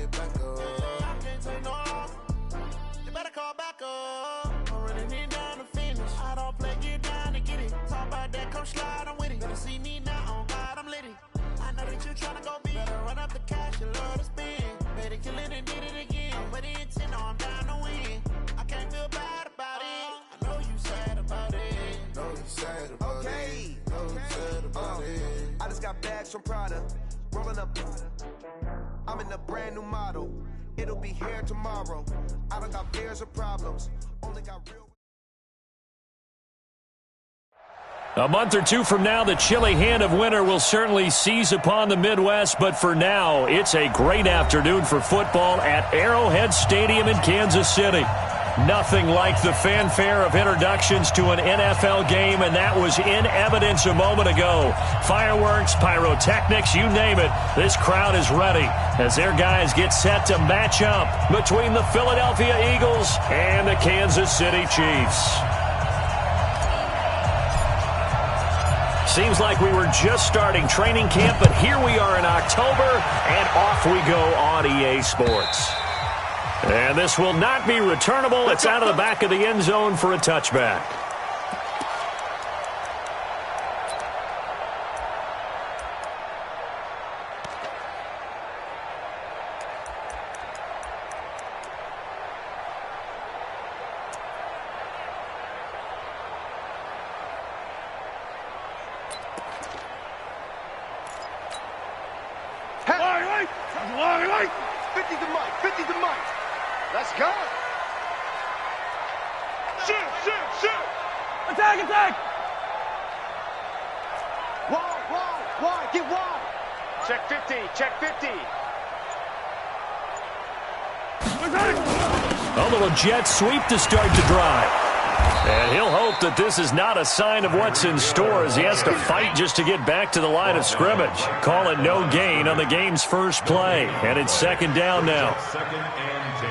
get back up. I can't take no loss. You better call back up. I'm running it down to finish. I don't play, get down to get it. Talk about that, come slide, I'm with it. Better see me now, on God, I'm litty. I know that you tryna go big. Better run up the cash, you love to spend. Better kill it and did it again. But the intent, no, I'm down to win. I can't feel bad about it. I know you sad about it. Know you sad about it. Know you sad about it. I just got bags from Prada. Rolling up. I'm in a brand new model. It'll be here tomorrow. I don't got fears or problems. Only got real. A month or two from now, the chilly hand of winter will certainly seize upon the Midwest, but for now, it's a great afternoon for football at Arrowhead Stadium in Kansas City. Nothing like the fanfare of introductions to an NFL game, and that was in evidence a moment ago. Fireworks, pyrotechnics, you name it. This crowd is ready as their guys get set to match up between the Philadelphia Eagles and the Kansas City Chiefs. Seems like we were just starting training camp, but here we are in October, and off we go on EA Sports. And this will not be returnable. It's out of the back of the end zone for a touchback. Hey! 50 to Mike, 50 to Mike. Let's go. Shoot. Attack. Wide, get wide. Check 50. A little jet sweep to start the drive. And he'll hope that this is not a sign of what's in store as he has to fight just to get back to the line of scrimmage. Call it no gain on the game's first play. And it's second down now. Second and 10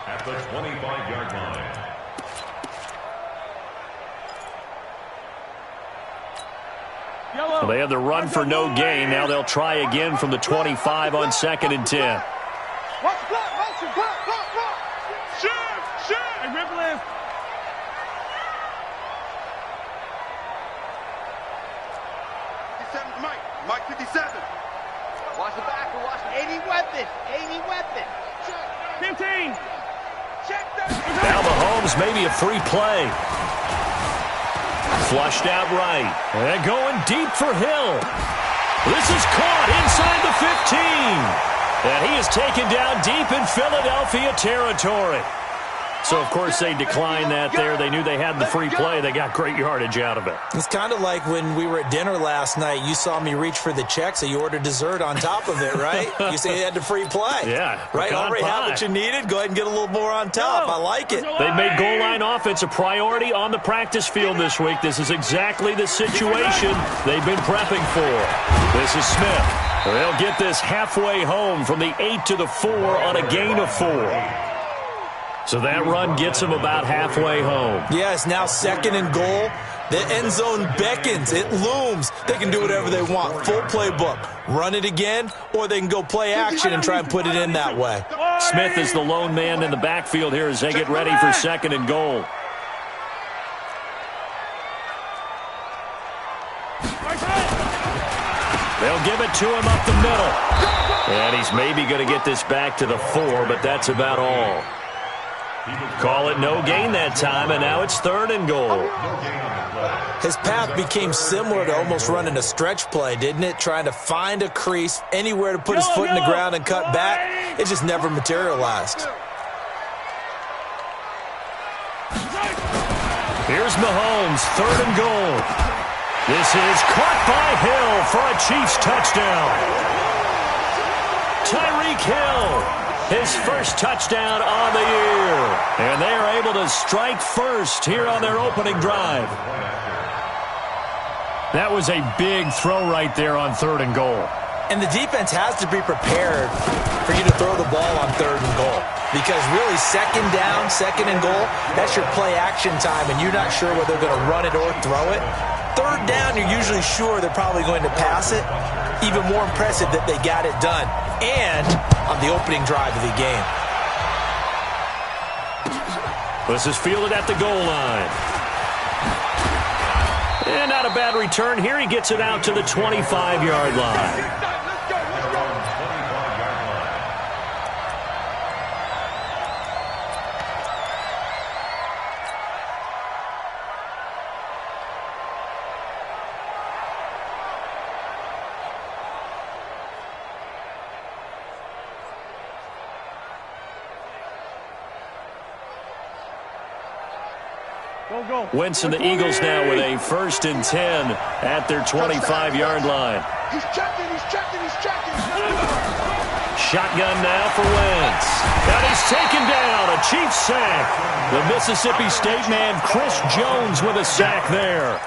at the 25-yard line. Well, they had the run for no gain. Now they'll try again from the 25 on second and 10. Watch block. Shoot. Hey, rip lift. Mike 57. Watch the back. Watch 80 weapon. 15. Check that. Now Mahomes, maybe a free play. Flushed out right. And going deep for Hill. This is caught inside the 15. And he is taken down deep in Philadelphia territory. So, of course, they declined that there. They knew they had the free play. They got great yardage out of it. It's kind of like when we were at dinner last night. You saw me reach for the check, so you ordered dessert on top of it, right? You say you had the free play. Yeah. Right? Already have what you needed. Go ahead and get a little more on top. I like it. They've made goal line offense a priority on the practice field this week. This is exactly the situation they've been prepping for. This is Smith. They'll get this halfway home from the 8 to the 4 on a gain of 4. So that run gets them about halfway home. Yeah, it's now second and goal. The end zone beckons. It looms. They can do whatever they want. Full playbook. Run it again, or they can go play action and try and put it in that way. Smith is the lone man in the backfield here as they get ready for second and goal. They'll give it to him up the middle. And he's maybe going to get this back to the 4, but that's about all. Call it no gain that time, and now it's third and goal. His path became similar to almost running a stretch play, didn't it? Trying to find a crease, anywhere to put his foot in the ground and cut back. It just never materialized. Here's Mahomes, third and goal. This is caught by Hill for a Chiefs touchdown. Tyreek Hill. His first touchdown on the year. And they are able to strike first here on their opening drive. That was a big throw right there on third and goal. And the defense has to be prepared for you to throw the ball on third and goal. Because really, second down, second and goal, that's your play action time, and you're not sure whether they're going to run it or throw it. Third down, you're usually sure they're probably going to pass it. Even more impressive that they got it done. And on the opening drive of the game. This is fielded at the goal line. And not a bad return here. He gets it out to the 25-yard line. Wentz and the Eagles now with a 1st and 10 at their 25-yard line. He's checking. Shotgun now for Wentz. And he's taken down. A Chiefs sack. The Mississippi State man, Chris Jones, with a sack there.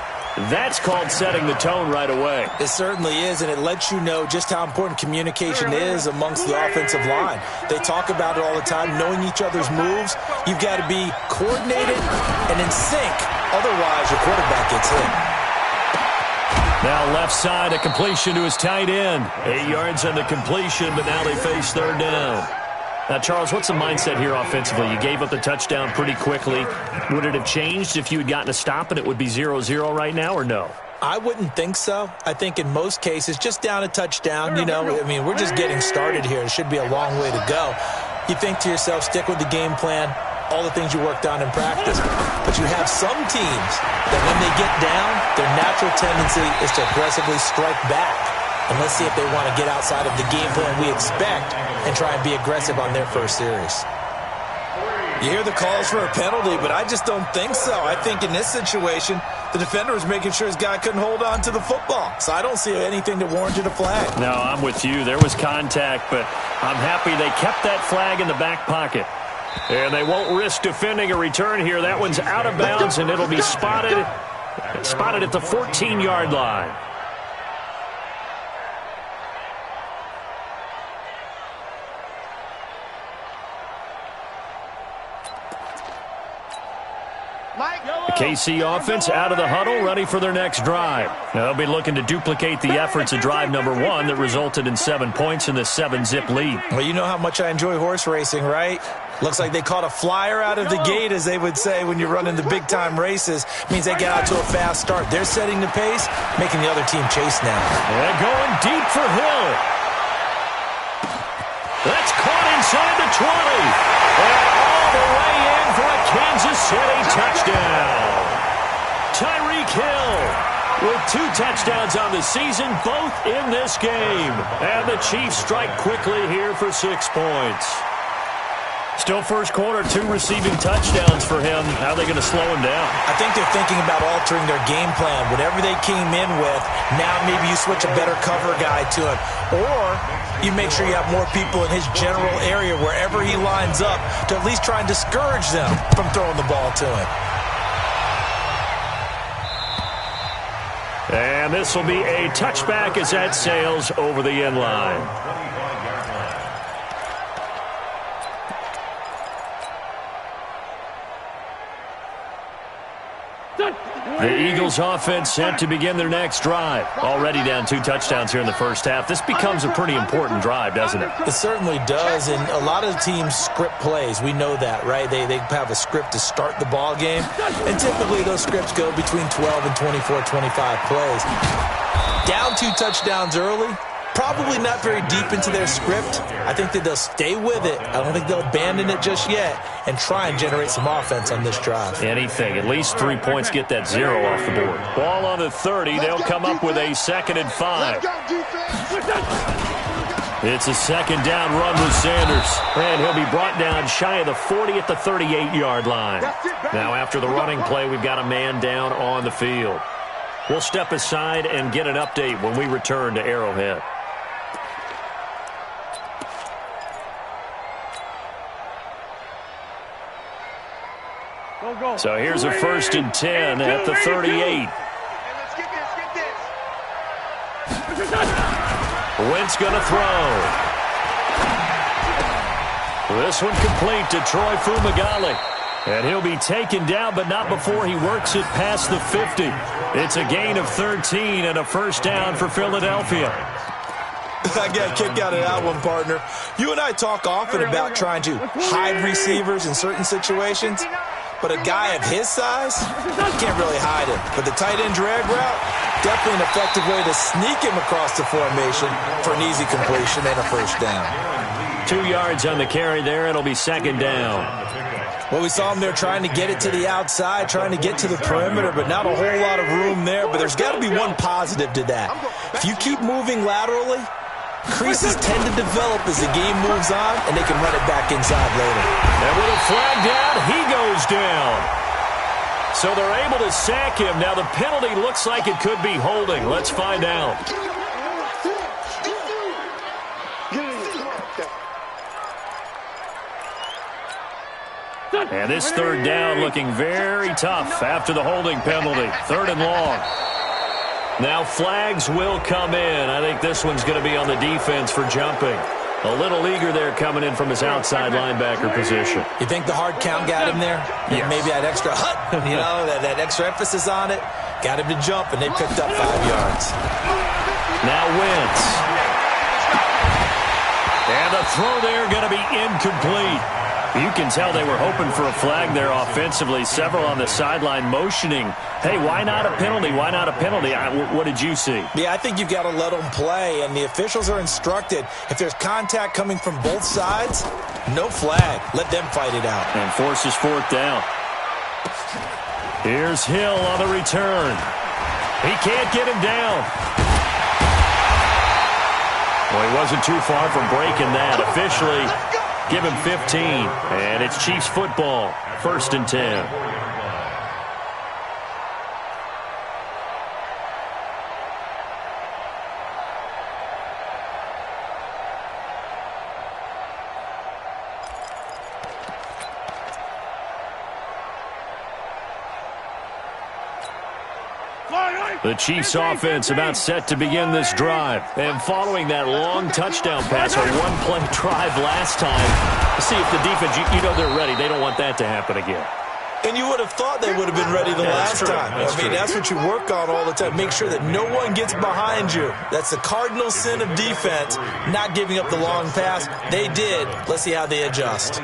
That's called setting the tone right away. It certainly is, and it lets you know just how important communication is amongst the offensive line. They talk about it all the time, knowing each other's moves. You've got to be coordinated and in sync. Otherwise, your quarterback gets hit. Now left side, a completion to his tight end. 8 yards on the completion, but now they face 3rd down. Now, Charles, what's the mindset here offensively? You gave up the touchdown pretty quickly. Would it have changed if you had gotten a stop and it would be 0-0 right now, or no? I wouldn't think so. I think in most cases, just down a touchdown, we're just getting started here. It should be a long way to go. You think to yourself, stick with the game plan, all the things you worked on in practice. But you have some teams that when they get down, their natural tendency is to aggressively strike back. And let's see if they want to get outside of the game plan we expect and try and be aggressive on their first series. You hear the calls for a penalty, but I just don't think so. I think in this situation, the defender was making sure his guy couldn't hold on to the football. So I don't see anything that warranted a flag. No, I'm with you. There was contact, but I'm happy they kept that flag in the back pocket. And they won't risk defending a return here. That one's out of bounds, and it'll be spotted at the 14-yard line. The KC offense out of the huddle, ready for their next drive. Now, they'll be looking to duplicate the efforts of drive number 1 that resulted in 7 points in the 7-zip lead. Well, you know how much I enjoy horse racing, right? Looks like they caught a flyer out of the gate, as they would say when you're running the big-time races. Means they get out to a fast start. They're setting the pace, making the other team chase now. And going deep for Hill. That's caught inside the 20. And all the way in for a Kansas City touchdown. Tyreek Hill with 2 touchdowns on the season, both in this game. And the Chiefs strike quickly here for 6 points. Still first quarter, 2 receiving touchdowns for him. How are they going to slow him down? I think they're thinking about altering their game plan. Whatever they came in with, now maybe you switch a better cover guy to him. Or you make sure you have more people in his general area wherever he lines up to at least try and discourage them from throwing the ball to him. And this will be a touchback as that sails over the end line. The Eagles offense set to begin their next drive. Already down 2 touchdowns here in the first half. This becomes a pretty important drive, doesn't it? It certainly does, and a lot of teams script plays. We know that, right? They have a script to start the ball game, and typically those scripts go between 12 and 24, 25 plays. Down 2 touchdowns early, probably not very deep into their script. I think that they'll stay with it. I don't think they'll abandon it just yet and try and generate some offense on this drive. Anything. At least 3 points, get that 0 off the board. Ball on the 30. They'll come up with a 2nd and 5. It's a 2nd down run with Sanders. And he'll be brought down shy of the 40 at the 38-yard line. Now after the running play, we've got a man down on the field. We'll step aside and get an update when we return to Arrowhead. So here's a 1st and 10 at the 38. Wentz going to throw. This one complete to Troy Fumagalli. And he'll be taken down, but not before he works it past the 50. It's a gain of 13 and a 1st down for Philadelphia. I got a kick out of that one, partner. You and I talk often about trying to hide receivers in certain situations, but a guy of his size, you can't really hide him. But the tight end drag route, definitely an effective way to sneak him across the formation for an easy completion and a first down. 2 yards on the carry there. It'll be second down. Well, we saw him there trying to get it to the outside, trying to get to the perimeter, but not a whole lot of room there. But there's got to be one positive to that. If you keep moving laterally, creases tend to develop as the game moves on, and they can run it back inside later. And with a flag down, he goes down. So they're able to sack him. Now the penalty looks like it could be holding. Let's find out. And this third down looking very tough after the holding penalty. 3rd and long. Now flags will come in. I think this one's going to be on the defense for jumping. A little eager there coming in from his outside linebacker position. You think the hard count got him there? Yes. Maybe that extra that extra emphasis on it. Got him to jump, and they picked up 5 yards. Now Wentz. And the throw there going to be incomplete. You can tell they were hoping for a flag there offensively. Several on the sideline motioning, hey, why not a penalty? Why not a penalty? What did you see? Yeah, I think you've got to let them play, and the officials are instructed, if there's contact coming from both sides, no flag. Let them fight it out. And forces 4th down. Here's Hill on the return. He can't get him down. Well, he wasn't too far from breaking that. Officially, give him 15, and it's Chiefs football, 1st and 10. The Chiefs offense about set to begin this drive. And following that long touchdown pass, a one-play drive last time, see if the defense, you know they're ready. They don't want that to happen again. And you would have thought they would have been ready the last time. That's what you work on all the time. Make sure that no one gets behind you. That's the cardinal sin of defense, not giving up the long pass. They did. Let's see how they adjust.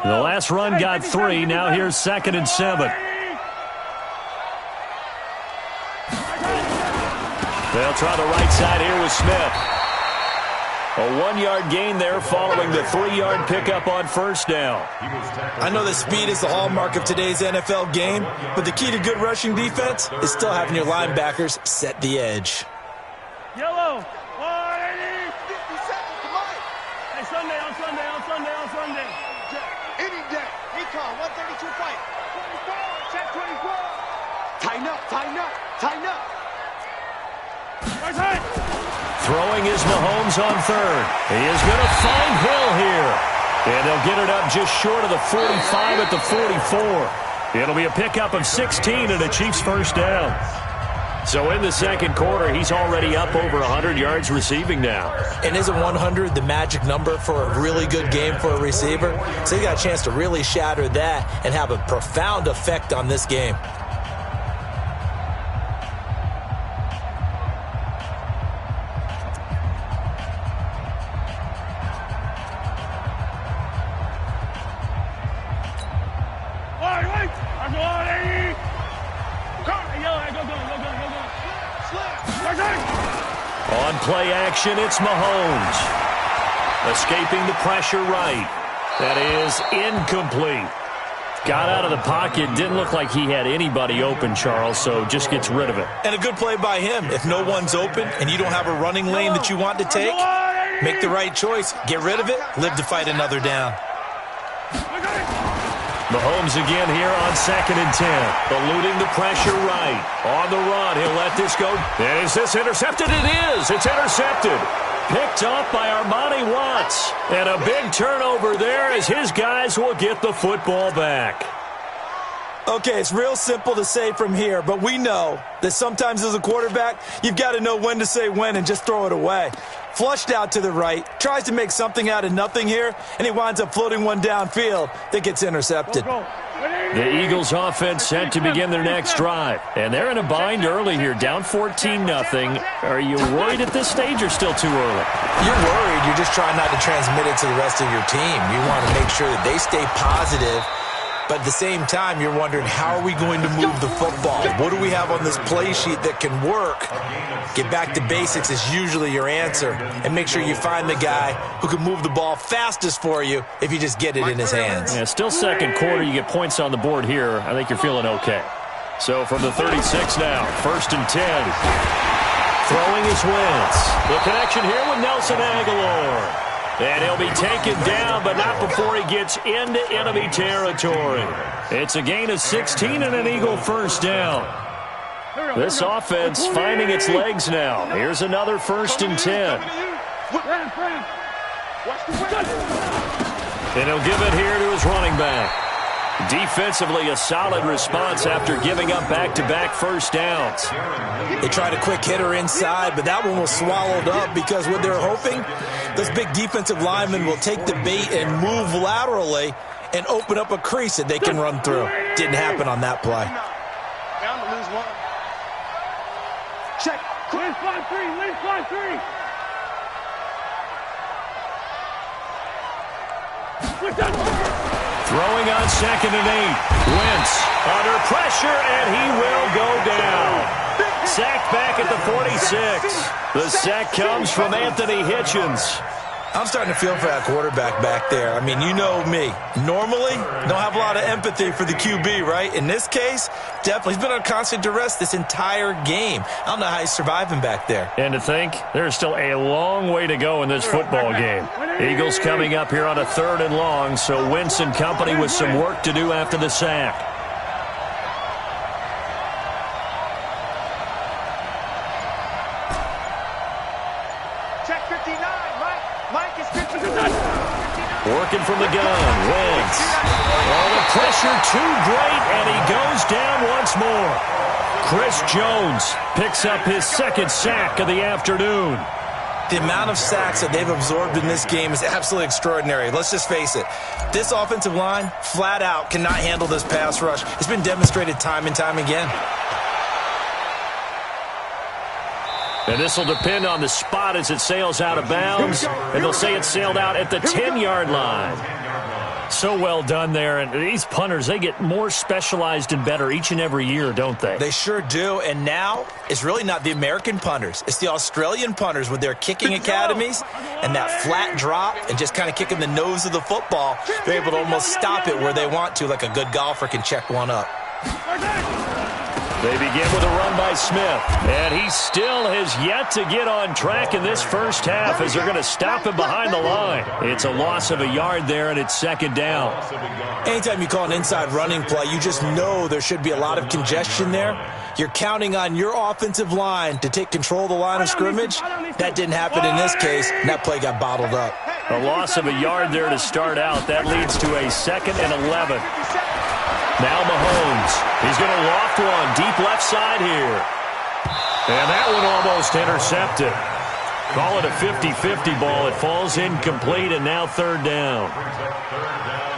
The last run got 3. Now here's 2nd and 7. They'll try the right side here with Smith. A 1-yard gain there following the 3-yard pickup on 1st down. I know that speed is the hallmark of today's NFL game, but the key to good rushing defense is still having your linebackers set the edge. Yellow. 180. 50 seconds. Come on. Hey, Sunday. Any day. Recon, 132 fight. 24. Check 24. Tighten up. Throwing is Mahomes on 3rd. He is going to find Hill here. And they'll get it up just short of the 45 at the 44. It'll be a pickup of 16 and a Chiefs 1st down. So in the 2nd quarter, he's already up over 100 yards receiving now. And isn't 100 the magic number for a really good game for a receiver? So he got a chance to really shatter that and have a profound effect on this game. On play action, it's Mahomes. Escaping the pressure right. That is incomplete. Got out of the pocket. Didn't look like he had anybody open, Charles, so just gets rid of it. And a good play by him. If no one's open and you don't have a running lane that you want to take, make the right choice. Get rid of it. Live to fight another down. Mahomes again here on 2nd and 10. Eluding the pressure right. On the run, he'll let this go. Is this intercepted? It is. It's intercepted. Picked off by Armani Watts. And a big turnover there as his guys will get the football back. Okay, it's real simple to say from here, but we know that sometimes as a quarterback, you've got to know when to say when and just throw it away. Flushed out to the right, tries to make something out of nothing here, and he winds up floating one downfield that gets intercepted. Go. The Eagles offense set to begin their next drive. And they're in a bind early here, down 14-0. Are you worried at this stage or still too early? You're worried. You're just trying not to transmit it to the rest of your team. You want to make sure that they stay positive. But at the same time, you're wondering, how are we going to move the football? What do we have on this play sheet that can work? Get back to basics is usually your answer. And make sure you find the guy who can move the ball fastest for you if you just get it in his hands. Yeah, still second quarter. You get points on the board here. I think you're feeling okay. So from the 36 now, 1st and 10. Throwing his Wentz. The connection here with Nelson Aguilar. And he'll be taken down, but not before he gets into enemy territory. It's a gain of 16 and an Eagle first down. This offense finding its legs now. Here's another 1st and 10. And he'll give it here to his running back. Defensively, a solid response after giving up back-to-back first downs. They tried a quick hitter inside, but that one was swallowed up because what they're hoping, those big defensive linemen will take the bait and move laterally and open up a crease that they can run through. Didn't happen on that play. Down to lose one. Check. Lane 5-3. Lane 5-3. Throwing on 2nd and 8. Wentz under pressure, and he will go down. Sacked back at the 46. The sack comes from Anthony Hitchens. I'm starting to feel for that quarterback back there. I mean, you know me. Normally, don't have a lot of empathy for the QB, right? In this case, definitely. He's been on constant duress this entire game. I don't know how he's surviving back there. And to think, there's still a long way to go in this football game. Eagles coming up here on a 3rd and long, so Wentz and company with some work to do after the sack. Check 59. Mike is 59. Working from the gun, Wentz. Oh, the pressure too great, and he goes down once more. Chris Jones picks up his 2nd sack of the afternoon. The amount of sacks that they've absorbed in this game is absolutely extraordinary. Let's just face it. This offensive line, flat out, cannot handle this pass rush. It's been demonstrated time and time again. And this will depend on the spot as it sails out of bounds. And they'll say it sailed out at the 10-yard line. So well done there. And these punters, they get more specialized and better each and every year, don't they? They sure do. And now it's really not the American punters. It's the Australian punters with their kicking academies and that flat drop and just kind of kicking the nose of the football. They're able to almost stop it where they want to, like a good golfer can check one up. They begin with a run by Smith, and he still has yet to get on track in this first half as they're going to stop him behind the line. It's a loss of a yard there, and it's 2nd down. Anytime you call an inside running play, you just know there should be a lot of congestion there. You're counting on your offensive line to take control of the line of scrimmage. That didn't happen in this case, and that play got bottled up. A loss of a yard there to start out. That leads to a 2nd and 11. Now Mahomes. He's going to loft one deep left side here. And that one almost intercepted. Call it a 50-50 ball. It falls incomplete, and now 3rd down.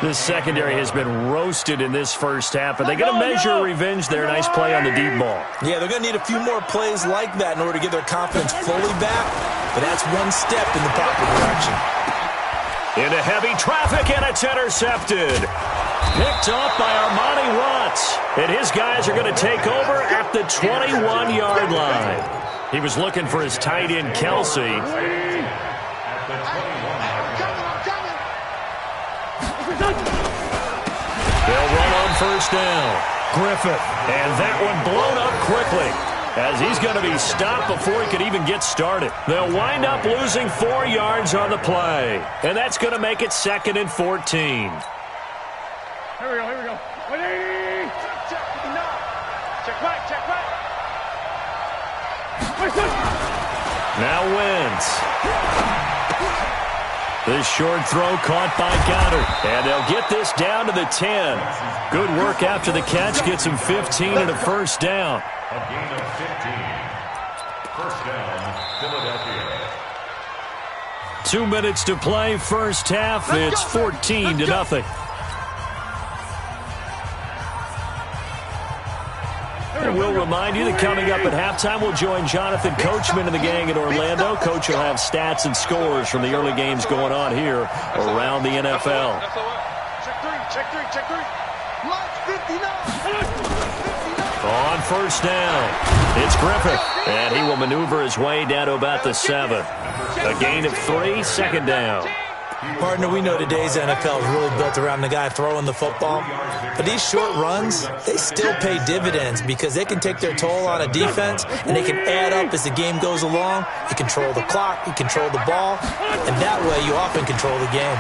This secondary has been roasted in this first half, and they're going to measure revenge there. Nice play on the deep ball. Yeah, they're going to need a few more plays like that in order to get their confidence fully back, but that's one step in the proper direction. Into heavy traffic, and it's intercepted. Picked off by Armani Watts. And his guys are going to take over at the 21-yard line. He was looking for his tight end, Kelsey. They'll run on 1st down. Griffith. And that one blown up quickly, as he's going to be stopped before he could even get started. They'll wind up losing 4 yards on the play. And that's going to make it 2nd and 14. Here we go. 180. Check 59. Check right. Now Wentz. This short throw caught by Goddard. And they'll get this down to the 10. Good work after the catch. Gets him 15 and a 1st down. A gain of 15. 1st down, Philadelphia. 2 minutes to play, first half. It's 14-0. And we'll remind you that coming up at halftime, we'll join Jonathan Coachman and the gang in Orlando. Coach will have stats and scores from the early games going on here around the NFL. Check three. Block 59. On first down, it's Griffith, and he will maneuver his way down to about the 7. A gain of 3, second down. Partner, we know today's NFL is really built around the guy throwing the football. But these short runs, they still pay dividends because they can take their toll on a defense and they can add up as the game goes along. You control the clock, you control the ball, and that way you often control the game.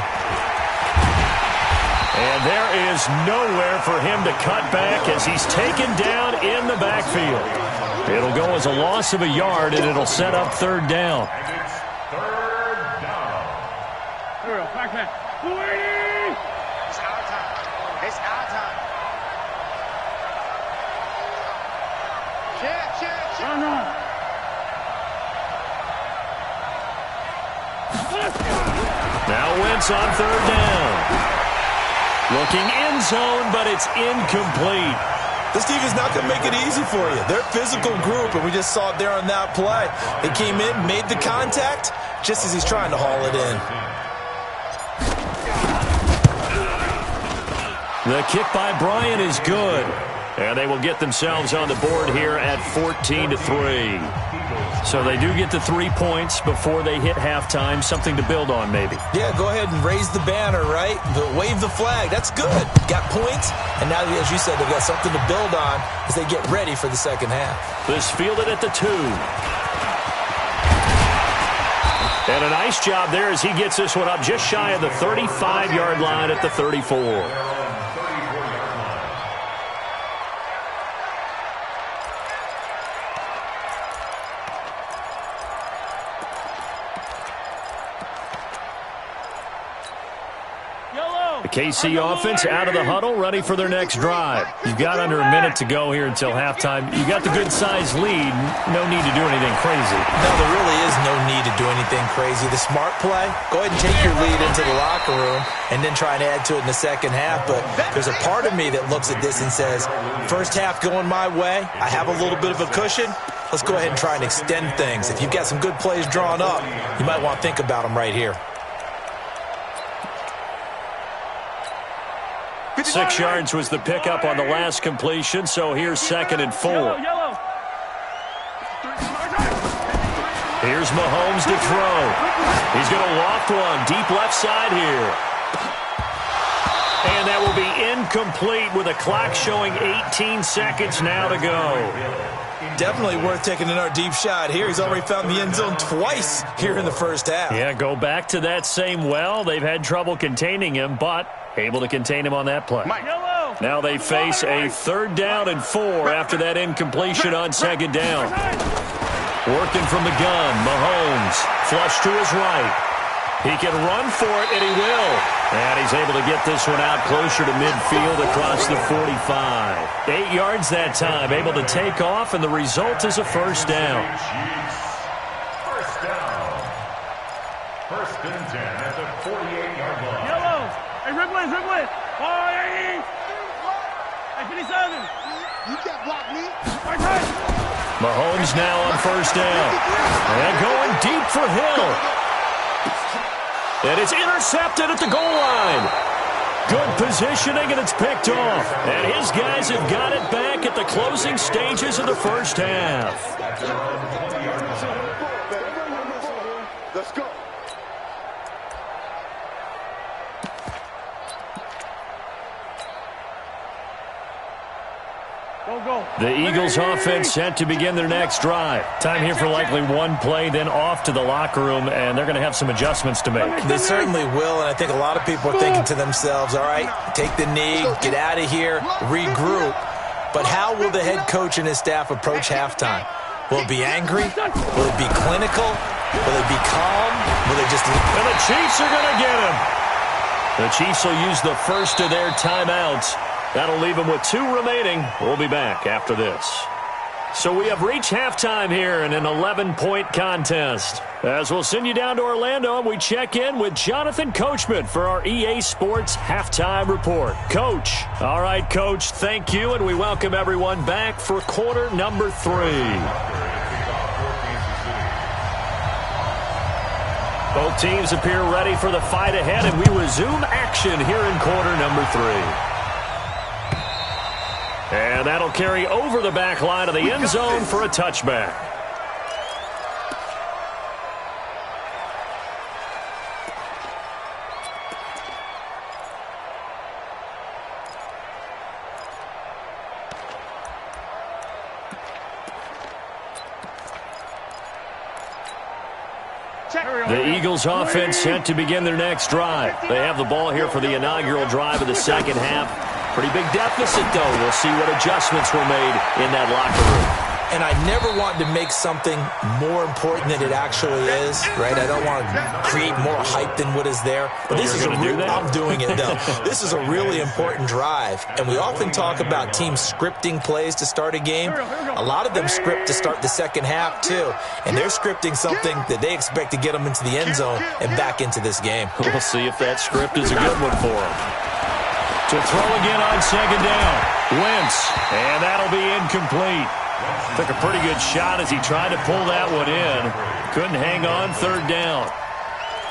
And there is nowhere for him to cut back as he's taken down in the backfield. It'll go as a loss of a yard, and it'll set up third down. Back. It's our time. Check. Run. Now Wentz on third down. Looking end zone, but it's incomplete. This defense is not going to make it easy for you. They're a physical group, and we just saw it there on that play. They came in, made the contact, just as he's trying to haul it in. The kick by Bryant is good. And they will get themselves on the board here at 14-3. So they do get the 3 points before they hit halftime. Something to build on, maybe. Yeah, go ahead and raise the banner, right? Wave the flag. That's good. Got points, and now, as you said, they've got something to build on as they get ready for the second half. This fielded at the 2. And a nice job there as he gets this one up just shy of the 35-yard line at the 34. KC offense out of the huddle, ready for their next drive. You've got under a minute to go here until halftime. You got the good-sized lead. No need to do anything crazy. No, there really is no need to do anything crazy. The smart play, go ahead and take your lead into the locker room and then try and add to it in the second half. But there's a part of me that looks at this and says, first half going my way, I have a little bit of a cushion. Let's go ahead and try and extend things. If you've got some good plays drawn up, you might want to think about them right here. 6 yards was the pickup on the last completion, so here's 2nd and 4. Here's Mahomes to throw. He's going to loft one deep left side here. And that will be incomplete with a clock showing 18 seconds now to go. Definitely worth taking another deep shot here. He's already found the end zone twice here in the first half. Yeah, go back to that same well. They've had trouble containing him, but able to contain him on that play. Now they face a 3rd down and 4 after that incompletion on 2nd down. Working from the gun, Mahomes, flush to his right. He can run for it, and he will. And he's able to get this one out closer to midfield across the 45. 8 yards that time, able to take off, and the result is a first down. First down. 1st and 10 at the 48-yard line. Yellow. Hey, Ripley. Oh, hey, 57. You can't block me. Right. Mahomes now on first down. And going deep for Hill. And it's intercepted at the goal line. Good positioning, and it's picked off. And his guys have got it back at the closing stages of the first half. Let's go. The Eagles offense set to begin their next drive. Time here for likely one play, then off to the locker room, and they're going to have some adjustments to make. They certainly will, and I think a lot of people are thinking to themselves, all right, take the knee, get out of here, regroup. But how will the head coach and his staff approach halftime? Will it be angry? Will it be clinical? Will it be calm? Will they just... And the Chiefs are going to get him. The Chiefs will use the first of their timeouts. That'll leave them with 2 remaining. We'll be back after this. So we have reached halftime here in an 11-point contest. As we'll send you down to Orlando, and we check in with Jonathan Coachman for our EA Sports Halftime Report. Coach. All right, Coach, thank you, and we welcome everyone back for quarter number 3. Both teams appear ready for the fight ahead, and we resume action here in quarter number 3. And that'll carry over the back line of the end zone for a touchback. The Eagles offense set to begin their next drive. They have the ball here for the inaugural drive of the second half. Pretty big deficit, though. We'll see what adjustments were made in that locker room. And I never want to make something more important than it actually is, right? I don't want to create more hype than what is there. But this is I'm doing it, though. This is a really important drive. And we often talk about teams scripting plays to start a game. A lot of them script to start the second half, too. And they're scripting something that they expect to get them into the end zone and back into this game. We'll see if that script is a good one for them. To throw again on second down. Wentz, and that'll be incomplete. Took a pretty good shot as he tried to pull that one in. Couldn't hang on third down.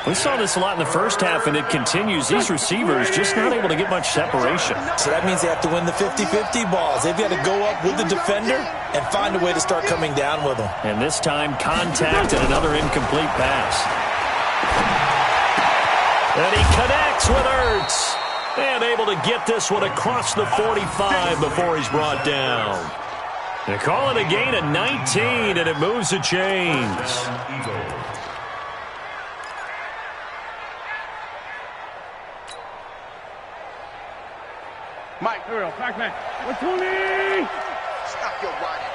We saw this a lot in the first half, and it continues. These receivers just not able to get much separation. So that means they have to win the 50-50 balls. They've got to go up with the defender and find a way to start coming down with them. And this time, contact and another incomplete pass. And he connects with Ertz. And able to get this one across the 45 before he's brought down. They call it a gain of 19, and it moves the chains. Mike, here we go. Back man. What's on me? Stop your running.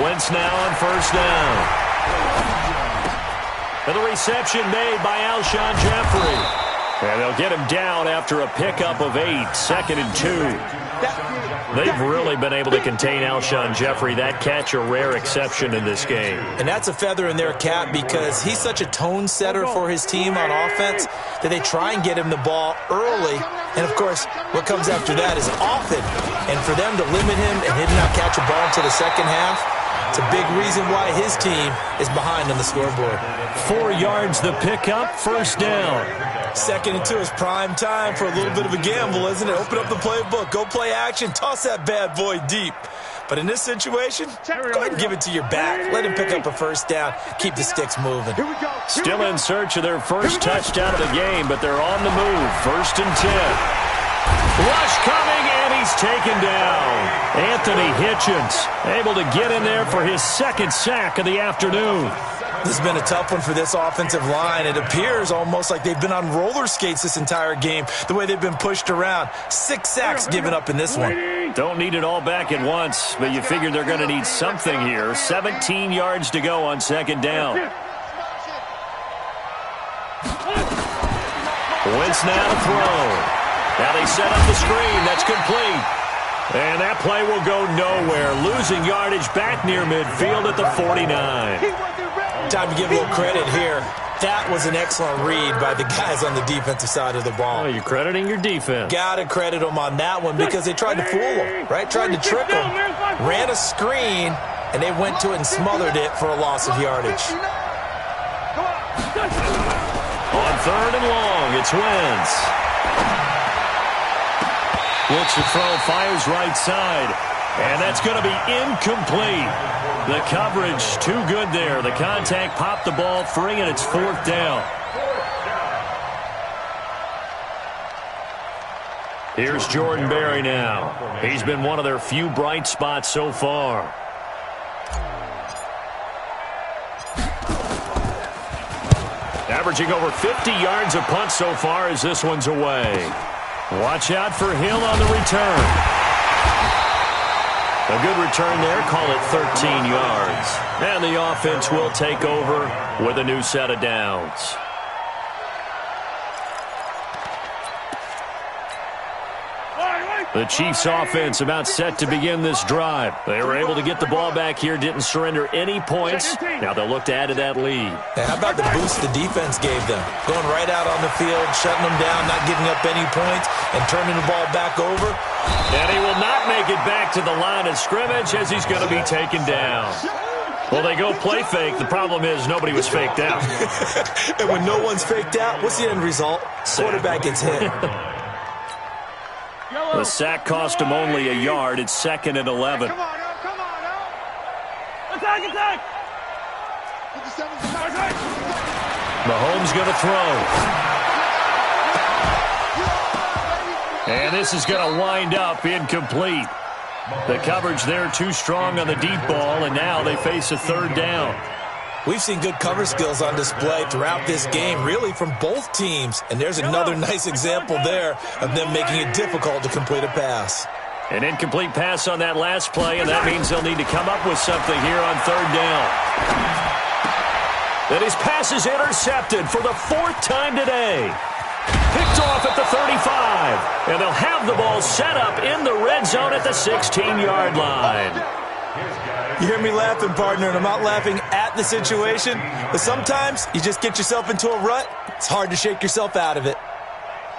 Wentz now on first down. And the reception made by Alshon Jeffrey. And they'll get him down after a pickup of 8, 2nd and 2. They've really been able to contain Alshon Jeffrey. That catch a rare exception in this game. And that's a feather in their cap because he's such a tone setter for his team on offense that they try and get him the ball early. And, of course, what comes after that is often. And for them to limit him and him not catch a ball until the second half, it's a big reason why his team is behind on the scoreboard. 4 yards the pickup, first down. 2nd and 2 is prime time for a little bit of a gamble, isn't it? Open up the playbook, go play action, toss that bad boy deep. But in this situation, go ahead and give it to your back. Let him pick up a first down, keep the sticks moving. Still in search of their first touchdown of the game, but they're on the move. 1st and 10. Rush coming, and he's taken down. Anthony Hitchens able to get in there for his 2nd sack of the afternoon. This has been a tough one for this offensive line. It appears almost like they've been on roller skates this entire game, the way they've been pushed around. 6 sacks given up in this one. Don't need it all back at once, but you figure they're going to need something here. 17 yards to go on 2nd down. Wentz now to throw. Now they set up the screen. That's complete. And that play will go nowhere. Losing yardage back near midfield at the 49. Time to give a little credit here. That was an excellent read by the guys on the defensive side of the ball. Oh, you're crediting your defense. Got to credit them on that one because they tried to fool them, right? Tried to trick them. Ran a screen, and they went to it and smothered it for a loss of yardage. On 3rd and long, it's Wentz. Looks to throw, fires right side. And that's going to be incomplete. The coverage too good there. The contact popped the ball free, and it's 4th down. Here's Jordan Berry now. He's been one of their few bright spots so far. Averaging over 50 yards a punt so far as this one's away. Watch out for Hill on the return. A good return there, call it 13 yards. And the offense will take over with a new set of downs. The Chiefs offense about set to begin this drive. They were able to get the ball back here, didn't surrender any points. Now they'll look to add to that lead. And how about the boost the defense gave them? Going right out on the field, shutting them down, not giving up any points, and turning the ball back over. And he will not make it back to the line of scrimmage as he's going to be taken down. Well, they go play fake. The problem is nobody was faked out. And when no one's faked out, what's the end result? Quarterback gets hit. The sack cost him only a yard. It's 2nd and 11. Come on, now, come on, now. Attack! Mahomes going to throw. And this is going to wind up incomplete. The coverage there too strong on the deep ball, and now they face a 3rd down. We've seen good cover skills on display throughout this game, really from both teams. And there's another nice example there of them making it difficult to complete a pass. An incomplete pass on that last play, and that means they'll need to come up with something here on 3rd down. Then his pass is intercepted for the 4th time today. Picked off at the 35, and they'll have the ball set up in the red zone at the 16-yard line. You hear me laughing, partner, and I'm not laughing at the situation, but sometimes you just get yourself into a rut. It's hard to shake yourself out of it.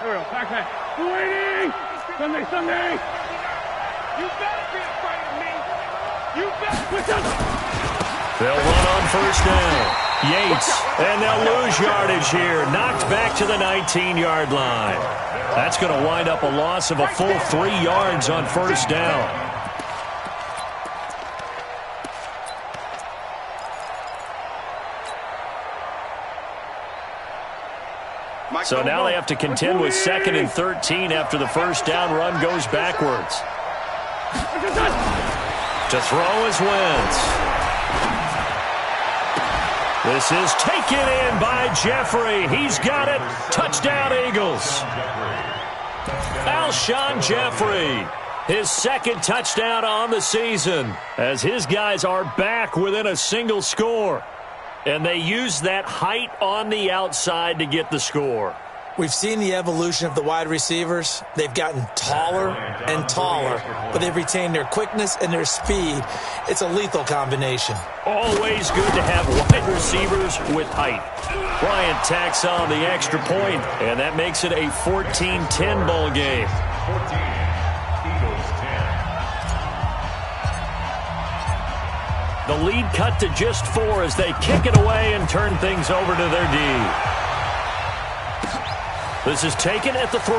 There we go. Back. Waiting. Sunday. You better be afraid of me. You better. They'll run on 1st down. Yates, and they'll lose yardage here. Knocked back to the 19-yard line. That's going to wind up a loss of a full 3 yards on 1st down. So now they have to contend with 2nd and 13 after the 1st down run goes backwards. To throw is Wentz. This is taken in by Jeffrey. He's got it. Touchdown, Eagles. Alshon Jeffrey, his 2nd touchdown on the season, as his guys are back within a single score. And they use that height on the outside to get the score. We've seen the evolution of the wide receivers. They've gotten taller and taller, but they've retained their quickness and their speed. It's a lethal combination. Always good to have wide receivers with height. Bryant tacks on the extra point, and that makes it a 14-10 ball game. 14, Eagles 10. The lead cut to just 4 as they kick it away and turn things over to their D. This is taken at the 3.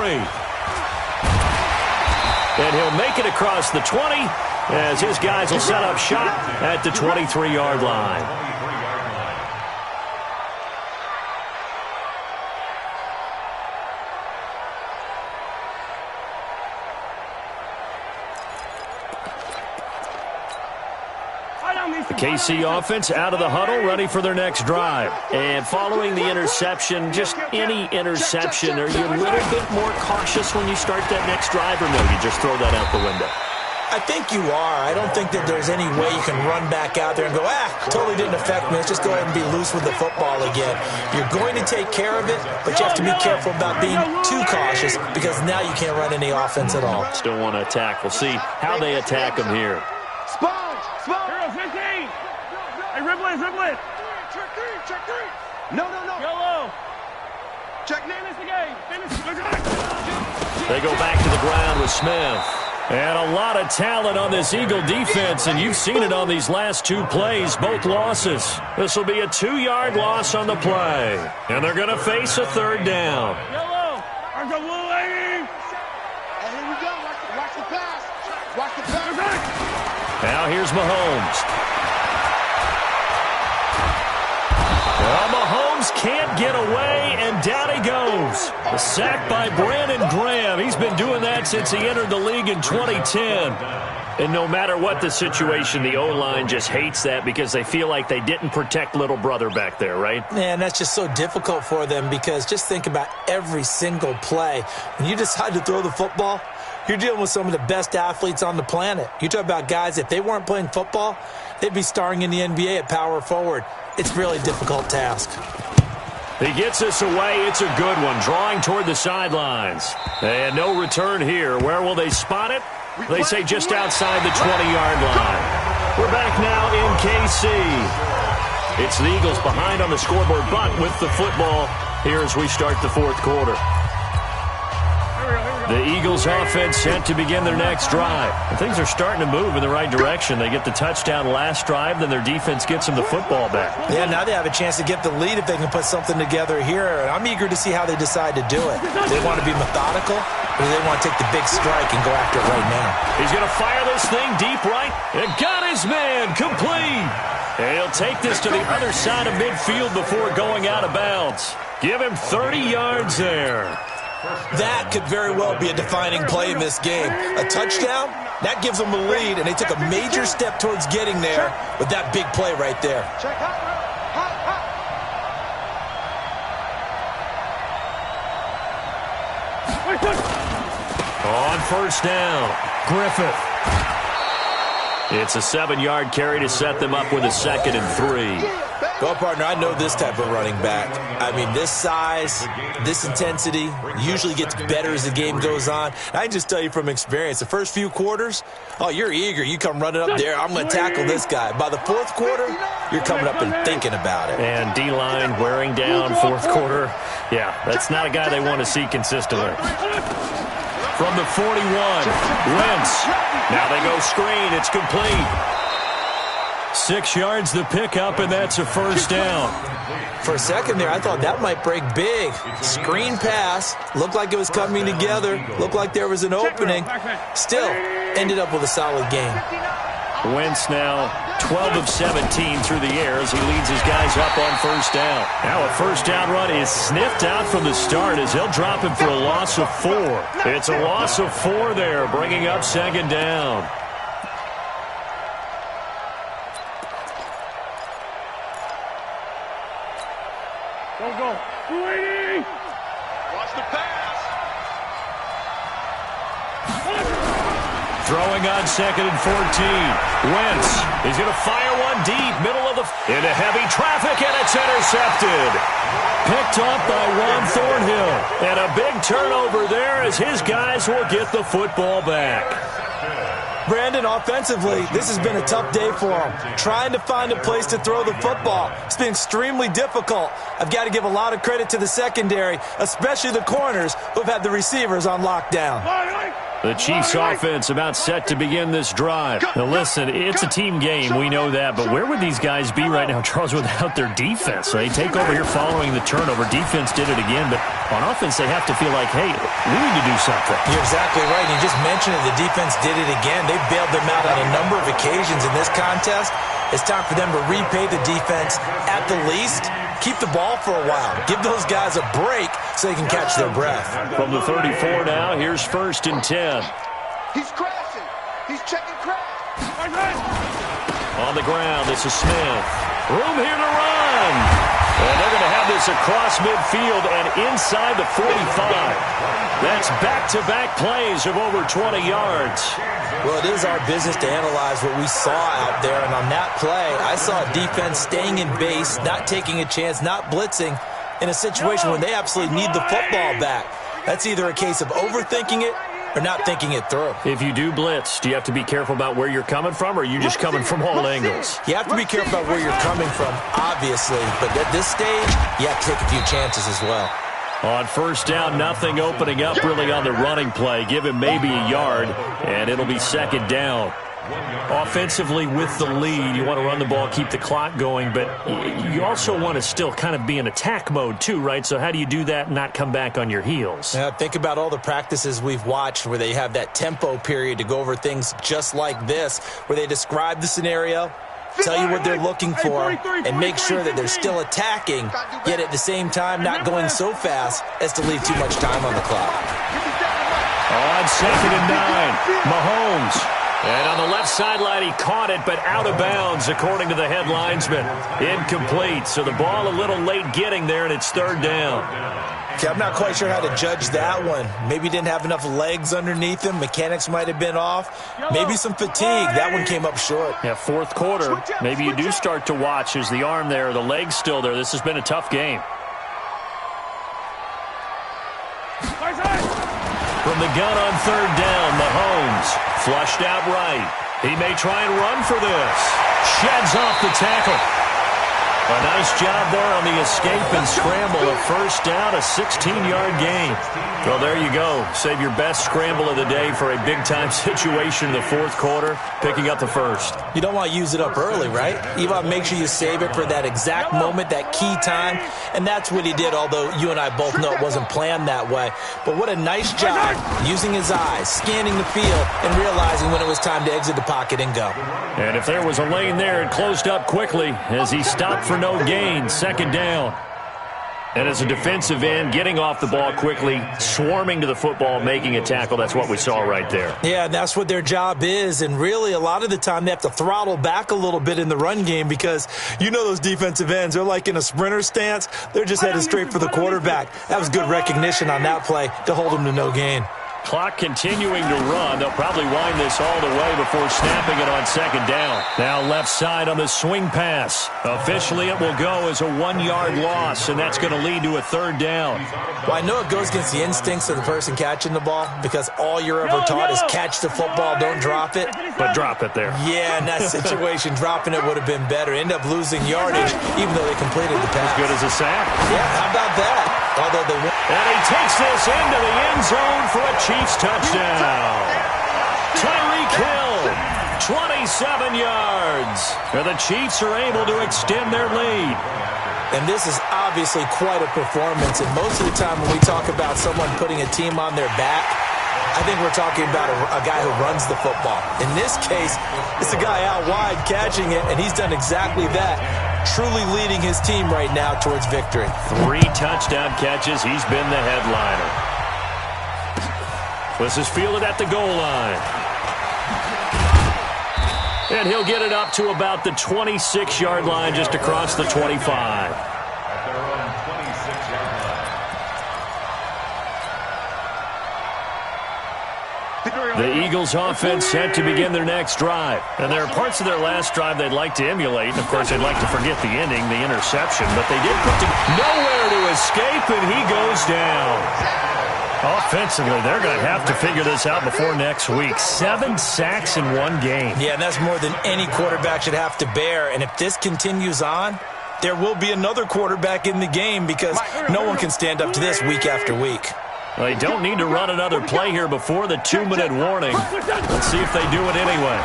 And he'll make it across the 20 as his guys will set up shop at the 23-yard line. The KC offense out of the huddle, ready for their next drive. And following the interception, just any interception, are you a little bit more cautious when you start that next drive, or no, you just throw that out the window? I think you are. I don't think that there's any way you can run back out there and go, totally didn't affect me. Let's just go ahead and be loose with the football again. You're going to take care of it, but you have to be careful about being too cautious because now you can't run any offense at all. Still want to attack. We'll see how they attack them here. Sponge. Hero 15. Hey, Riblet. Check 3. No. Yellow. Check. Finish the game. They go back to the ground with Smith. And a lot of talent on this Eagle defense, and you've seen it on these last 2 plays, both losses. This will be a 2-yard loss on the play. And they're going to face a 3rd down. Yellow. Argo blue, lady. And here we go. Watch the pass. Watch the pass. Now here's Mahomes. Well, Mahomes can't get away, and down he goes. A sack by Brandon Graham. He's been doing that since he entered the league in 2010. And no matter what the situation, the O-line just hates that because they feel like they didn't protect little brother back there, right? Man, that's just so difficult for them because just think about every single play. When you decide to throw the football, you're dealing with some of the best athletes on the planet. You talk about guys, if they weren't playing football, they'd be starring in the NBA at power forward. It's a really difficult task. He gets us away. It's a good one, drawing toward the sidelines. And no return here. Where will they spot it? They say just outside the 20-yard line. We're back now in KC. It's the Eagles behind on the scoreboard, but with the football here as we start the fourth quarter. The Eagles offense set to begin their next drive. And things are starting to move in the right direction. They get the touchdown last drive, then their defense gets them the football back. Yeah, now they have a chance to get the lead if they can put something together here. And I'm eager to see how they decide to do it. Do they want to be methodical, or do they want to take the big strike and go after it right now? He's going to fire this thing deep right. And got his man complete. And he'll take this to the other side of midfield before going out of bounds. Give him 30 yards there. That could very well be a defining play in this game. A touchdown, that gives them a lead, and they took a major step towards getting there with that big play right there. On first down, Griffith. It's a 7-yard carry to set them up with a 2nd and 3. Well, partner, I know this type of running back. I mean, this size, this intensity usually gets better as the game goes on. I can just tell you from experience, the first few quarters, oh, you're eager. You come running up there, I'm going to tackle this guy. By the fourth quarter, you're coming up and thinking about it. And D-line wearing down fourth quarter. Yeah, that's not a guy they want to see consistently. From the 41, Wentz. Now they go screen. It's complete. 6 yards the pickup, and that's a first down. For a second there, I thought that might break big. Screen pass. Looked like it was coming together. Looked like there was an opening. Still, ended up with a solid game. Wentz now 12 of 17 through the air as he leads his guys up on first down. Now a first down run is sniffed out from the start as they'll drop him for a loss of 4. It's a loss of 4 there, bringing up 2nd down. Go. 280. Watch the pass. Throwing on 2nd and 14. Wentz. He's going to fire one deep, middle of the... into heavy traffic, and it's intercepted. Picked off by Juan Thornhill. And a big turnover there as his guys will get the football back. Brandon, offensively, this has been a tough day for him. Trying to find a place to throw the football. It's been extremely difficult. I've got to give a lot of credit to the secondary, especially the corners who have had the receivers on lockdown. The Chiefs' offense about set to begin this drive. Now, listen, it's a team game. We know that. But where would these guys be right now, Charles, without their defense? They take over here following the turnover. Defense did it again. But on offense, they have to feel like, hey, we need to do something. You're exactly right. You just mentioned it. The defense did it again. They bailed them out on a number of occasions in this contest. It's time for them to repay the defense at the least. Keep the ball for a while. Give those guys a break so they can catch their breath. From the 34 now, here's 1st and 10. He's crashing. He's checking crash. On the ground, this is Smith. Room here to run. And they're going to have this across midfield and inside the 45. That's back-to-back plays of over 20 yards. Well, it is our business to analyze what we saw out there. And on that play, I saw a defense staying in base, not taking a chance, not blitzing in a situation when they absolutely need the football back. That's either a case of overthinking it or not thinking it through. If you do blitz, do you have to be careful about where you're coming from, or are you just coming from all angles? You have to be careful about where you're coming from, obviously. But at this stage, you have to take a few chances as well. On first down, nothing opening up really on the running play. Give him maybe a yard, and it'll be 2nd down. Offensively with the lead, you want to run the ball, keep the clock going, but you also want to still kind of be in attack mode too, right? So how do you do that and not come back on your heels? Yeah, think about all the practices we've watched where they have that tempo period to go over things just like this, where they describe the scenario, tell you what they're looking for, and make sure that they're still attacking, yet at the same time not going so fast as to leave too much time on the clock. On 2nd and 9, Mahomes. And on the left sideline, he caught it, but out of bounds, according to the head linesman. Incomplete, so the ball a little late getting there, and it's 3rd down. Okay, I'm not quite sure how to judge that one. Maybe didn't have enough legs underneath him. Mechanics might have been off. Maybe some fatigue. That one came up short. Yeah, 4th quarter. Maybe you do start to watch. Is the arm there, the leg's still there? This has been a tough game. From the gun on third down, Mahomes flushed out right. He may try and run for this. Sheds off the tackle. A nice job there on the escape and scramble. A first down, a 16-yard gain. Well, there you go. Save your best scramble of the day for a big-time situation in the fourth quarter, picking up the first. You don't want to use it up early, right? You want to make sure you save it for that exact moment, that key time, and that's what he did, although you and I both know it wasn't planned that way. But what a nice job using his eyes, scanning the field, and realizing when it was time to exit the pocket and go. And if there was a lane there, it closed up quickly as he stopped for no gain, second down. And as a defensive end, getting off the ball quickly, swarming to the football, making a tackle, that's what we saw right there. Yeah, that's what their job is, and really a lot of the time they have to throttle back a little bit in the run game because you know those defensive ends, they're like in a sprinter stance. They're just headed straight for the quarterback. That was good recognition on that play to hold them to no gain. Clock continuing to run. They'll probably wind this all the way before snapping it on second down. Now left side on the swing pass. Officially, it will go as a 1-yard loss, and that's going to lead to a third down. Well, I know it goes against the instincts of the person catching the ball because all you're ever taught is catch the football, don't drop it. But drop it there. Yeah, in that situation, dropping it would have been better. End up losing yardage, even though they completed the pass. As good as a sack. Yeah, how about that? Although they won. And he takes this into the end zone for a Chiefs touchdown. Tyreek Hill, 27 yards. And the Chiefs are able to extend their lead. And this is obviously quite a performance. And most of the time when we talk about someone putting a team on their back, I think we're talking about a guy who runs the football. In this case, it's a guy out wide catching it, and he's done exactly that, truly leading his team right now towards victory. 3 touchdown catches. He's been the headliner. This is fielded at the goal line. And he'll get it up to about the 26-yard line, just across the 25. The Eagles offense set to begin their next drive. And there are parts of their last drive they'd like to emulate. And, of course, they'd like to forget the ending, the interception. But they did put nowhere to escape, and he goes down. Offensively, they're going to have to figure this out before next week. 7 sacks in one game. Yeah, and that's more than any quarterback should have to bear. And if this continues on, there will be another quarterback in the game because no one can stand up to this week after week. They don't need to run another play here before the 2-minute warning. Let's see if they do it anyway.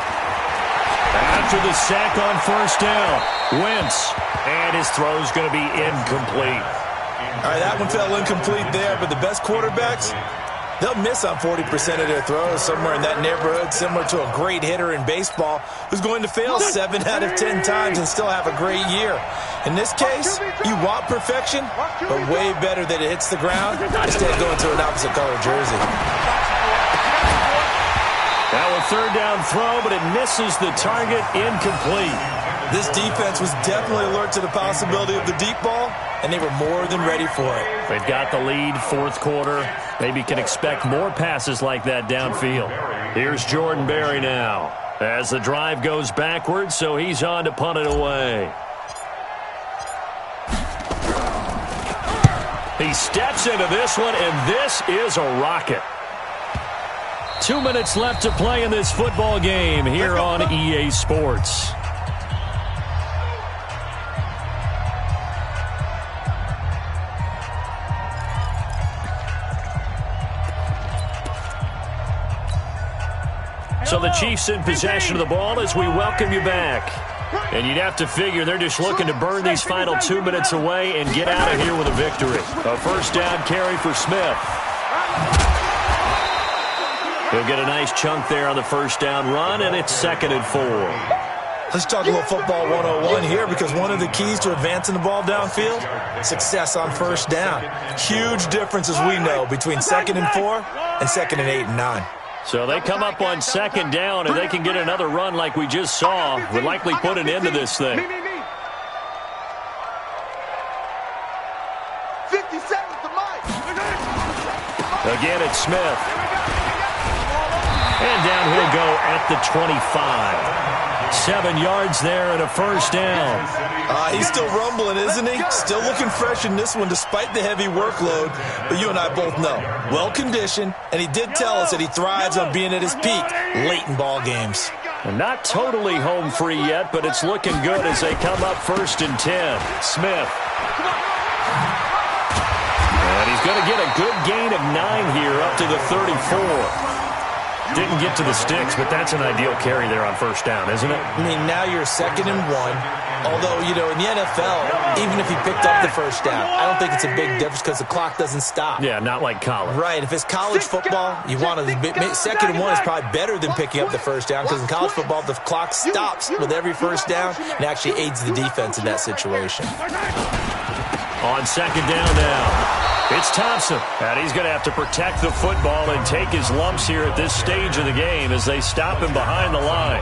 After the sack on first down, Wentz, and his throw's going to be incomplete. All right, that one fell incomplete there, but the best quarterbacks, they'll miss on 40% of their throws, somewhere in that neighborhood, similar to a great hitter in baseball who's going to fail 7 out of 10 times and still have a great year. In this case, you want perfection, but way better that it hits the ground instead of going to an opposite color jersey. Now a third down throw, but it misses the target, incomplete. This defense was definitely alert to the possibility of the deep ball, and they were more than ready for it. They've got the lead, fourth quarter. Maybe can expect more passes like that downfield. Here's Jordan Berry now as the drive goes backwards, so he's on to punt it away. He steps into this one, and this is a rocket. 2 minutes left to play in this football game here on EA Sports. So the Chiefs in possession of the ball as we welcome you back. And you'd have to figure they're just looking to burn these final 2 minutes away and get out of here with a victory. A first down carry for Smith. He'll get a nice chunk there on the first down run, and it's 2nd and 4. Let's talk a little football 101 here because one of the keys to advancing the ball downfield, success on first down. Huge difference, as we know, between 2nd and 4 and 2nd and 8 and 9. So they come up on 2nd down, and they can get another run like we just saw. Would likely put an end to this thing. 50 seconds to Mike. Again, it's Smith. And down he'll go at the 25. 7 yards there and a first down. He's still rumbling, isn't he? Still looking fresh in this one despite the heavy workload. But you and I both know, well-conditioned, and he did tell us that he thrives on being at his peak late in ball games. And not totally home free yet, but it's looking good as they come up 1st and 10. Smith. And he's going to get a good gain of 9 here up to the 34. Didn't get to the sticks, but that's an ideal carry there on 1st down, isn't it? I mean, now you're 2nd and 1. Although, you know, in the NFL, even if he picked up the 1st down, I don't think it's a big difference because the clock doesn't stop. Yeah, not like college. Right. If it's college football, you want to 2nd and 1 is probably better than picking up the 1st down because in college football, the clock stops with every 1st down and actually aids the defense in that situation. On 2nd down now. It's Thompson, and he's going to have to protect the football and take his lumps here at this stage of the game as they stop him behind the line.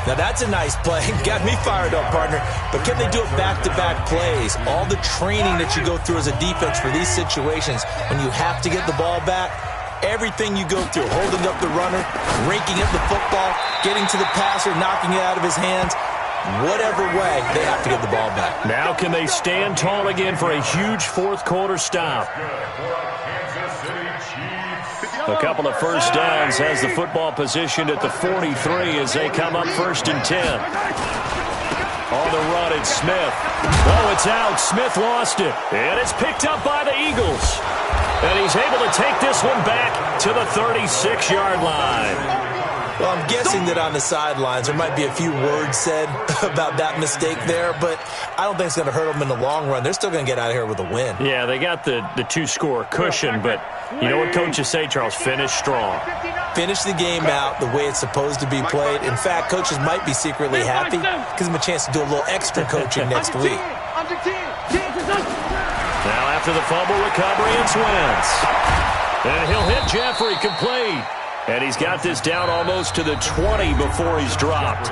Now, that's a nice play. Got me fired up, partner. But can they do it back-to-back plays? All the training that you go through as a defense for these situations, when you have to get the ball back, everything you go through, holding up the runner, raking up the football, getting to the passer, knocking it out of his hands, whatever way, they have to get the ball back. Now can they stand tall again for a huge 4th quarter stop? A couple of first downs has the football positioned at the 43 as they come up 1st and 10. On the run, it's Smith. Oh, it's out. Smith lost it. And it's picked up by the Eagles. And he's able to take this one back to the 36-yard line. Well, I'm guessing that on the sidelines there might be a few words said about that mistake there, but I don't think it's going to hurt them in the long run. They're still going to get out of here with a win. Yeah, they got the 2-score cushion, but you know what coaches say, Charles? Finish strong. Finish the game out the way it's supposed to be played. In fact, coaches might be secretly happy. Gives them a chance to do a little extra coaching next week. Now after the fumble recovery, it's Wentz. And he'll hit Jeffrey complete. And he's got this down almost to the 20 before he's dropped.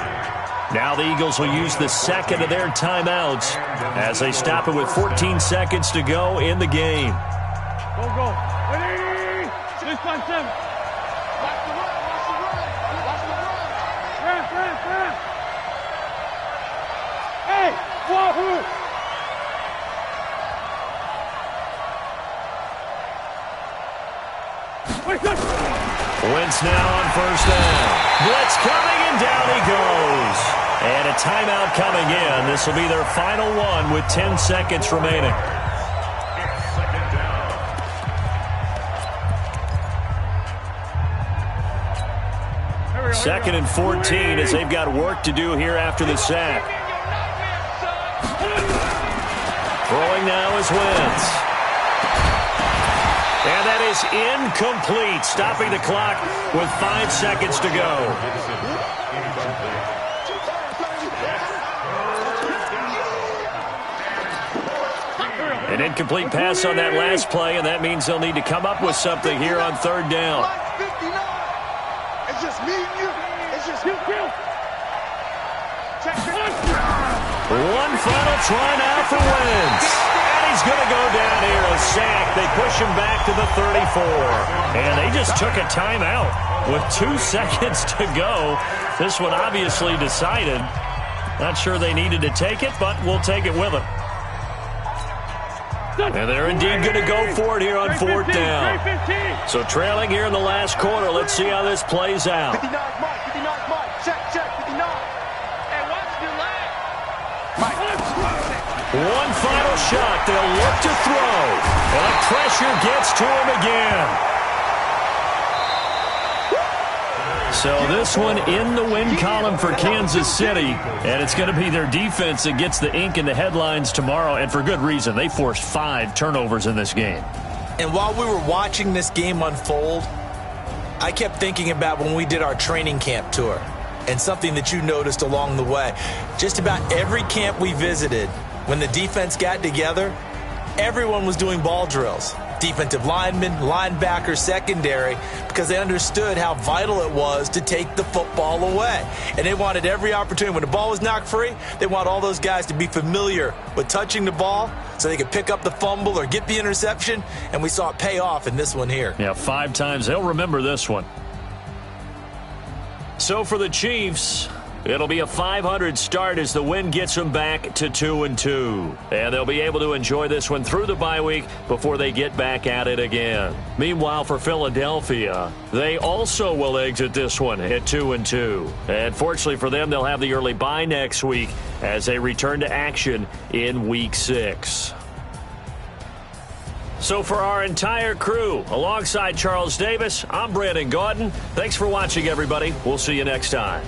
Now the Eagles will use the 2nd of their timeouts as they stop it with 14 seconds to go in the game. Go. Ready? 6 by 7. Watch the run. Run. Hey, wahoo! Wentz now on 1st down. Blitz coming, and down he goes. And a timeout coming in. This will be their final one with 10 seconds remaining. Second and 14 as they've got work to do here after the sack. Throwing now is Wentz. And that is incomplete, stopping the clock with 5 seconds to go. An incomplete pass on that last play, and that means they'll need to come up with something here on 3rd down. It's just me and you. It's just you. One final try now for Wentz. He's going to go down here, a sack. They push him back to the 34. And they just took a timeout with 2 seconds to go. This one obviously decided. Not sure they needed to take it, but we'll take it with them. And they're indeed going to go for it here on 4th down. So trailing here in the last quarter. Let's see how this plays out. 59 Mike. Check, 59. Hey, watch the leg. Mike. One final shot. They'll look to throw. And the pressure gets to him again. So this one in the win column for Kansas City. And it's going to be their defense that gets the ink in the headlines tomorrow. And for good reason. They forced 5 turnovers in this game. And while we were watching this game unfold, I kept thinking about when we did our training camp tour. And something that you noticed along the way. Just about every camp we visited, when the defense got together, everyone was doing ball drills. Defensive linemen, linebackers, secondary, because they understood how vital it was to take the football away. And they wanted every opportunity. When the ball was knocked free, they want all those guys to be familiar with touching the ball so they could pick up the fumble or get the interception. And we saw it pay off in this one here. Yeah, 5 times. They'll remember this one. So for the Chiefs, It'll be a .500 start as the win gets them back to 2-2. And they'll be able to enjoy this one through the bye week before they get back at it again. Meanwhile, for Philadelphia, they also will exit this one at 2-2. And fortunately for them, they'll have the early bye next week as they return to action in Week 6. So for our entire crew, alongside Charles Davis, I'm Brandon Gaudin. Thanks for watching, everybody. We'll see you next time.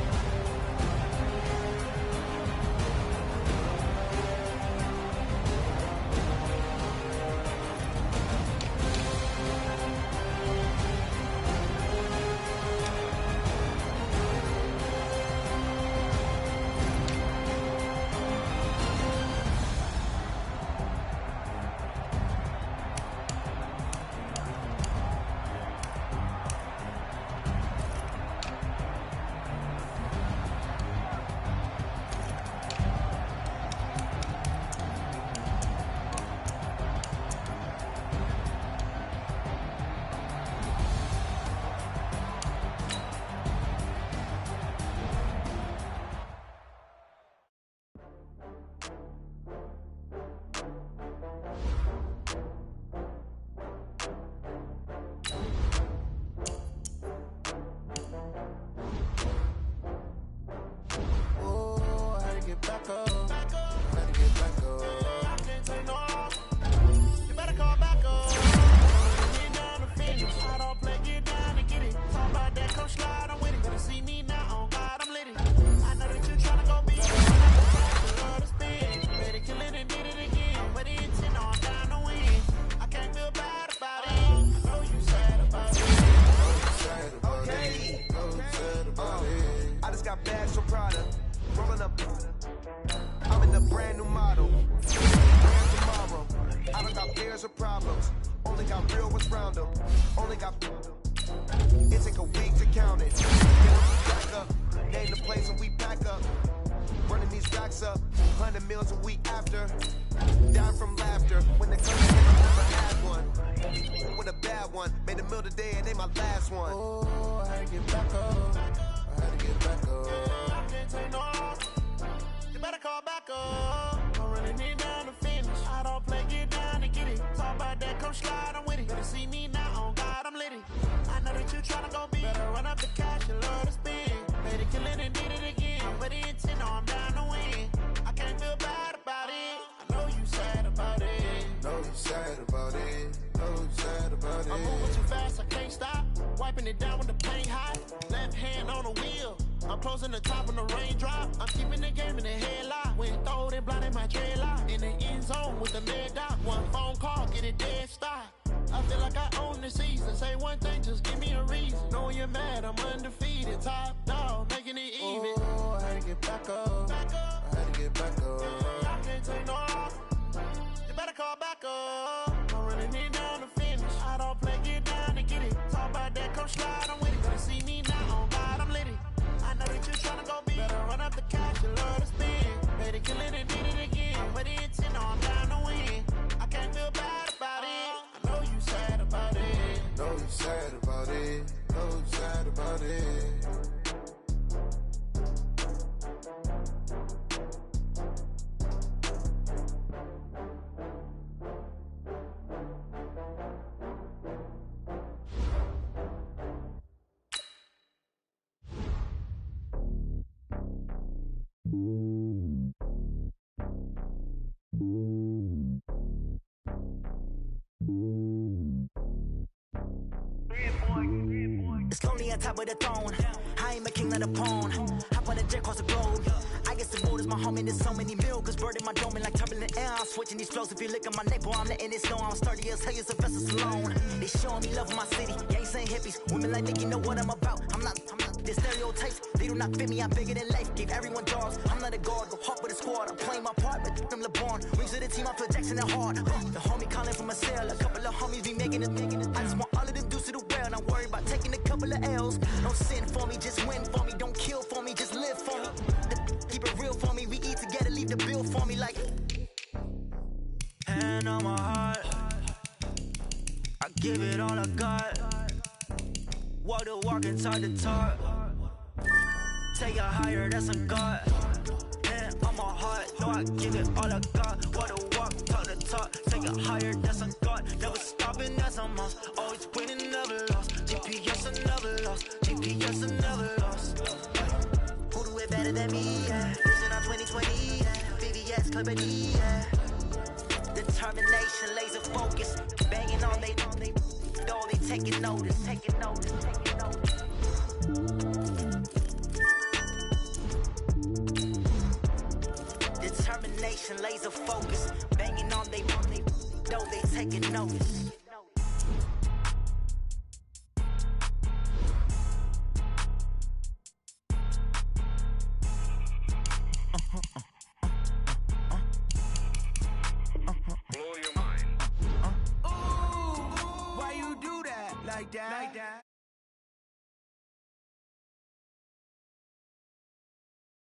It take a week to count it. Back up, name the place and we back up. Running these racks up, 100 meals a week after. Dying from laughter when they come in, I never had one. With a bad one, made a meal today and they my last one. Oh, I had to get back up. I had to get back up. I can't take no loss. You better call back up. I'm running it down to finish. I don't play, get down to get it. Talk about that, come slide, I'm with it. Better see me now, on God, I'm litty. I know that you tryna go big. Better run up the cash, you love to spend. Made it, kill it, and did it again. But the intent, no, I'm down to win. I can't feel bad about it. I know you sad about it. Know you sad about it. Know you sad about it. I'm moving too fast, I can't stop. Wiping it down with the paint hot. Left hand on the wheel. I'm closing the top when the raindrop. I'm keeping the game in the headlock. When throwed and blinded my dreadlock. In the end zone with the lead dot. One phone call, get it dead stop. I feel like I own the season. Say one thing, just give me a reason. Knowing you're mad, I'm undefeated. Top dog, making it even. Oh, I had to get back up. I had to get back up. I can't take no loss. You better call back up. I'm running it down to finish. I don't play, get down to get it. Talk about that, come slide, I'm with it. Better see me now, on God, I'm litty. I know that you're tryna go big. Better run up the cash, you love to spend. Made it, kill it, and did it again. But the intent, no, I'm down to win. I can't feel bad about it. I know you sad about it. Know you sad about it. Know you sad about it. It's lonely on top of the throne. I ain't a king, not a pawn. Hop on a jet across the globe. I guess the road is my home and there's so many miracles burning my dome and like turbulent air. I'm switching these flows. If you look at my neck, boy, I'm letting it snow. I'm sturdy as hell, as a vessel Salone. They showing me love in my city. Gangs ain't hippies. Women like me, you know what I'm about. I'm not the stereotypes. They do not fit me. I'm bigger than life. Gave everyone dogs. I'm not a guard. Go hard with a squad. I'm playing my part, but them LeBron. Rings to the team. I feel Jackson and hard. The homie calling from a cell. A couple of homies be making it. I just want all of them dudes to the well. Not worried about taking a couple of L's. Don't sin for me, just win for me. Don't kill for me, just live for me. Keep it real for me. We eat together, leave the bill for me like. Hand on my heart, I give it all I got. Walk the walk inside the talk. take it higher, that's a God. Man, I'm a heart, no, I give it all I got. What a walk, talk the talk, take it higher, that's a God. Never stopping, that's a must. Always winning, never lost. GPS, I never lost. GPS, I never lost. Who do it better than me? Yeah. Vision on 2020, yeah. VVS, company, yeah. Determination, laser focus, banging on they door, they taking notice, taking notice, taking notice. Determination, laser focus, banging on they door, they taking notice. Why you do that like that?